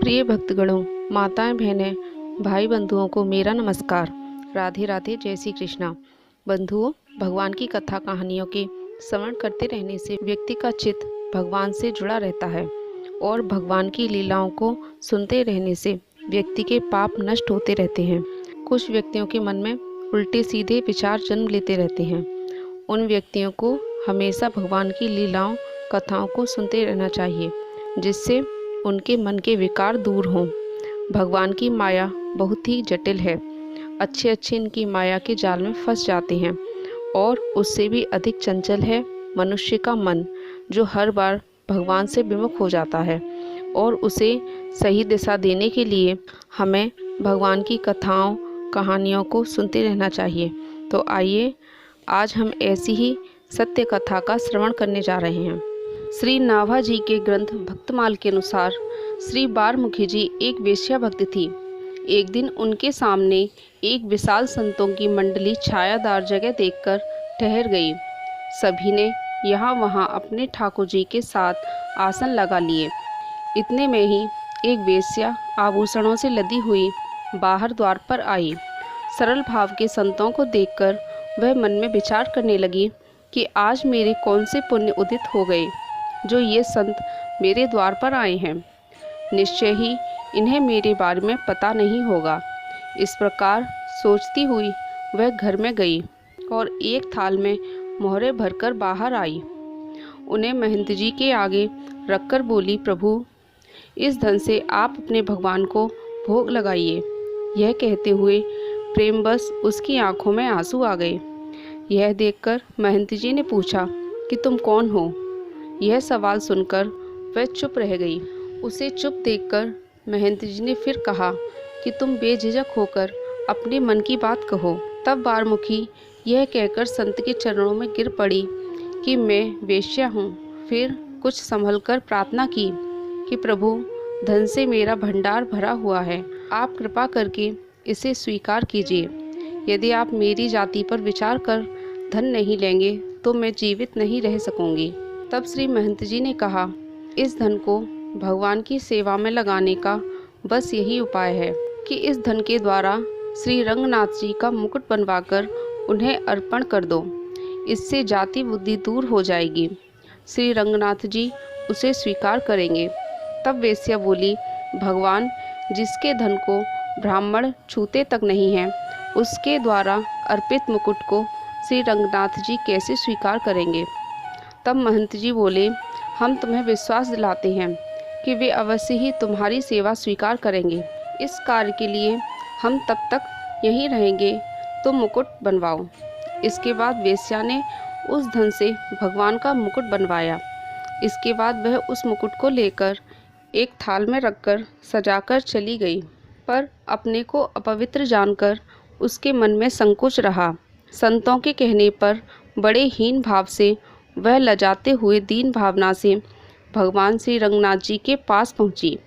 प्रिय भक्तगणों, माताएं, बहनें, भाई बंधुओं को मेरा नमस्कार। राधे राधे, जय श्री कृष्णा। बंधुओं, भगवान की कथा कहानियों के श्रवण करते रहने से व्यक्ति का चित्त भगवान से जुड़ा रहता है और भगवान की लीलाओं को सुनते रहने से व्यक्ति के पाप नष्ट होते रहते हैं। कुछ व्यक्तियों के मन में उल्टे सीधे विचार जन्म लेते रहते हैं। उन व्यक्तियों को हमेशा भगवान की लीलाओं कथाओं को सुनते रहना चाहिए, जिससे उनके मन के विकार दूर हों। भगवान की माया बहुत ही जटिल है। अच्छे इनकी माया के जाल में फंस जाते हैं और उससे भी अधिक चंचल है मनुष्य का मन, जो हर बार भगवान से विमुख हो जाता है। और उसे सही दिशा देने के लिए हमें भगवान की कथाओं कहानियों को सुनते रहना चाहिए। तो आइए आज हम ऐसी ही सत्य कथा का श्रवण करने जा रहे हैं। श्री नाभा जी के ग्रंथ भक्तमाल के अनुसार श्री बारमुखी जी एक वेश्या भक्त थी। एक दिन उनके सामने एक विशाल संतों की मंडली छायादार जगह देखकर ठहर गई। सभी ने यहाँ वहाँ अपने ठाकुर जी के साथ आसन लगा लिए। इतने में ही एक वेश्या आभूषणों से लदी हुई बाहर द्वार पर आई। सरल भाव के संतों को देखकर वह मन में विचार करने लगी कि आज मेरे कौन से पुण्य उदित हो गए जो ये संत मेरे द्वार पर आए हैं। निश्चय ही इन्हें मेरे बारे में पता नहीं होगा। इस प्रकार सोचती हुई वह घर में गई और एक थाल में मोहरे भरकर बाहर आई। उन्हें महंत जी के आगे रखकर बोली, प्रभु, इस धन से आप अपने भगवान को भोग लगाइए। यह कहते हुए प्रेमवश उसकी आंखों में आंसू आ गए। यह देखकर महंत जी ने पूछा कि तुम कौन हो? यह सवाल सुनकर वह चुप रह गई। उसे चुप देखकर महंत जी ने फिर कहा कि तुम बेझिझक होकर अपने मन की बात कहो। तब बारमुखी यह कहकर संत के चरणों में गिर पड़ी कि मैं वेश्या हूँ। फिर कुछ संभलकर प्रार्थना की कि प्रभु, धन से मेरा भंडार भरा हुआ है, आप कृपा करके इसे स्वीकार कीजिए। यदि आप मेरी जाति पर विचार कर धन नहीं लेंगे तो मैं जीवित नहीं रह सकूंगी। तब श्री महंत जी ने कहा, इस धन को भगवान की सेवा में लगाने का बस यही उपाय है कि इस धन के द्वारा श्री रंगनाथ जी का मुकुट बनवाकर उन्हें अर्पण कर दो। इससे जाति बुद्धि दूर हो जाएगी। श्री रंगनाथ जी उसे स्वीकार करेंगे। तब वेश्या बोली, भगवान, जिसके धन को ब्राह्मण छूते तक नहीं हैं, उसके द्वारा अर्पित मुकुट को श्री रंगनाथ जी कैसे स्वीकार करेंगे? तब महंत जी बोले, हम तुम्हें विश्वास दिलाते हैं कि वे अवश्य ही तुम्हारी सेवा स्वीकार करेंगे। इस कार्य के लिए हम तब तक यहीं रहेंगे, तो मुकुट बनवाओ। इसके बाद वेश्या ने उस धन से भगवान का मुकुट बनवाया। इसके बाद वह उस मुकुट को लेकर एक थाल में रखकर सजाकर चली गई। पर अपने को अपवित्र जानकर उसके मन में संकोच रहा। संतों के कहने पर बड़े हीन भाव से वह लजाते हुए दीन भावना से भगवान श्री रंगनाथ जी के पास पहुंची।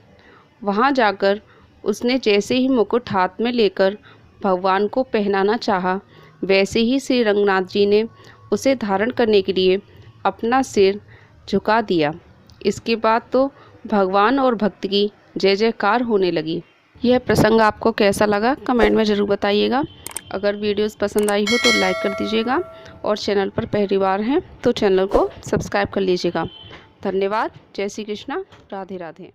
वहां जाकर उसने जैसे ही मुकुट हाथ में लेकर भगवान को पहनाना चाहा, वैसे ही श्री रंगनाथ जी ने उसे धारण करने के लिए अपना सिर झुका दिया। इसके बाद तो भगवान और भक्त की जय जयकार होने लगी। यह प्रसंग आपको कैसा लगा कमेंट में ज़रूर बताइएगा। अगर वीडियोस पसंद आई हो तो लाइक कर दीजिएगा और चैनल पर पहली बार हैं तो चैनल को सब्सक्राइब कर लीजिएगा। धन्यवाद। जय श्री कृष्णा। राधे राधे।